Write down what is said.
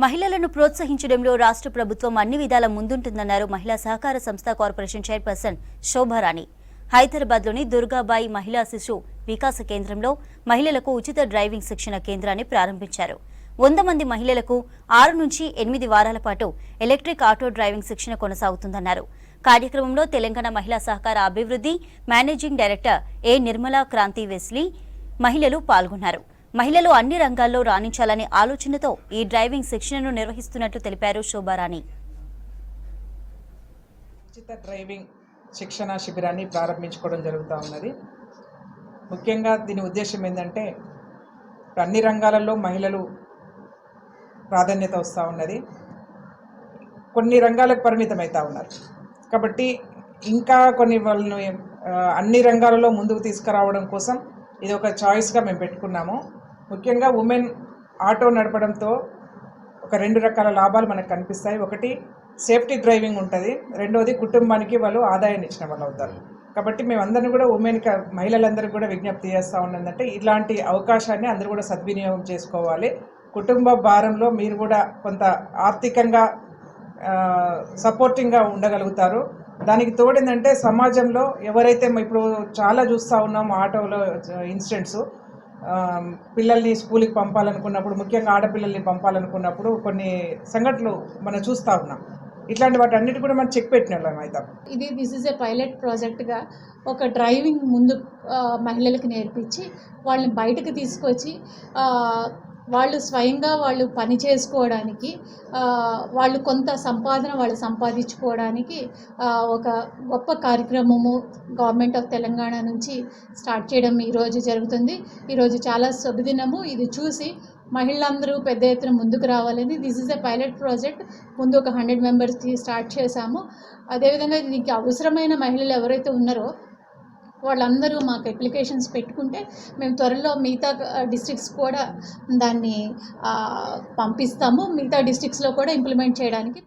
మహిళలను ప్రోత్సహించడంలో రాష్ట్ర ప్రభుత్వం అన్ని విధాల ముందుంటుందన్నారు మహిళా సహకార సంస్థ కార్పొరేషన్ చైర్పర్సన్ శోభారాణి. హైదరాబాద్లోని దుర్గాబాయి మహిళా శిశు వికాస కేంద్రంలో మహిళలకు ఉచిత డ్రైవింగ్ శిక్షణ కేంద్రాన్ని ప్రారంభించారు. 100 మంది మహిళలకు 6 నుంచి 8 వారాల పాటు ఎలక్ట్రిక్ ఆటో డ్రైవింగ్ శిక్షణ కొనసాగుతుందన్నారు. కార్యక్రమంలో తెలంగాణ మహిళా సహకార అభివృద్ధి మేనేజింగ్ డైరెక్టర్ ఏ నిర్మలా క్రాంతి వెస్లీ మహిళలు పాల్గొన్నారు. మహిళలు అన్ని రంగాల్లో రాణించాలనే ఆలోచనతో ఈ డ్రైవింగ్ శిక్షణను నిర్వహిస్తున్నట్లు తెలిపారు శోభారాణి. ఉచిత డ్రైవింగ్ శిక్షణ శిబిరాన్ని ప్రారంభించుకోవడం జరుగుతూ ఉన్నది. ముఖ్యంగా దీని ఉద్దేశం ఏంటంటే అన్ని రంగాలలో మహిళలు ప్రాధాన్యత వస్తూ ఉన్నది. కొన్ని రంగాలకు పరిమితమవుతూ ఉన్నారు కాబట్టి ఇంకా కొన్ని వాళ్ళను అన్ని రంగాలలో ముందుకు తీసుకురావడం కోసం ఇది ఒక చాయిస్గా మేము పెట్టుకున్నాము. ముఖ్యంగా ఉమెన్ ఆటో నడపడంతో ఒక 2 రకాల లాభాలు మనకు కనిపిస్తాయి. ఒకటి సేఫ్టీ డ్రైవింగ్ ఉంటుంది, రెండోది కుటుంబానికి వాళ్ళు ఆదాయాన్ని ఇచ్చిన వాళ్ళు అవుతారు. కాబట్టి మేమందరినీ కూడా మహిళలందరికీ కూడా విజ్ఞప్తి చేస్తూ ఉన్నదంటే ఇలాంటి అవకాశాన్ని అందరూ కూడా సద్వినియోగం చేసుకోవాలి. కుటుంబ భారంలో మీరు కూడా కొంత ఆర్థికంగా సపోర్టింగ్గా ఉండగలుగుతారు. దానికి తోడేందంటే సమాజంలో ఎవరైతే ఇప్పుడు చాలా చూస్తూ ఉన్నాము ఆటోలో ఇన్సిడెంట్స్, పిల్లల్ని స్కూల్కి పంపాలనుకున్నప్పుడు, ముఖ్యంగా ఆడపిల్లల్ని పంపాలనుకున్నప్పుడు కొన్ని సంఘటనలు మనం చూస్తూ ఉన్నాం. ఇట్లాంటి వాటి అన్నిటి కూడా మనం చెక్ పెట్టిన వాళ్ళం అవుతాం. దిస్ ఈజ్ ఏ పైలట్ ప్రాజెక్ట్గా ఒక డ్రైవింగ్ ముందు మహిళలకు నేర్పించి వాళ్ళని బయటకు తీసుకొచ్చి వాళ్ళు స్వయంగా వాళ్ళు పని చేసుకోవడానికి, వాళ్ళు కొంత సంపాదన వాళ్ళు సంపాదించుకోవడానికి ఒక గొప్ప కార్యక్రమము గవర్నమెంట్ ఆఫ్ తెలంగాణ నుంచి స్టార్ట్ చేయడం ఈరోజు జరుగుతుంది. ఈరోజు చాలా శుభదినము. ఇది చూసి మహిళలందరూ పెద్ద ఎత్తున ముందుకు రావాలని this is a pilot project. ముందు ఒక 100 మెంబర్స్కి స్టార్ట్ చేశాము. అదేవిధంగా దీనికి అవసరమైన మహిళలు ఎవరైతే ఉన్నారో వాళ్ళందరూ మాకు అప్లికేషన్స్ పెట్టుకుంటే మేము త్వరలో మిగతా డిస్ట్రిక్ట్స్ కూడా దాన్ని పంపిస్తాము. మిగతా డిస్ట్రిక్ట్స్లో కూడా ఇంప్లిమెంట్ చేయడానికి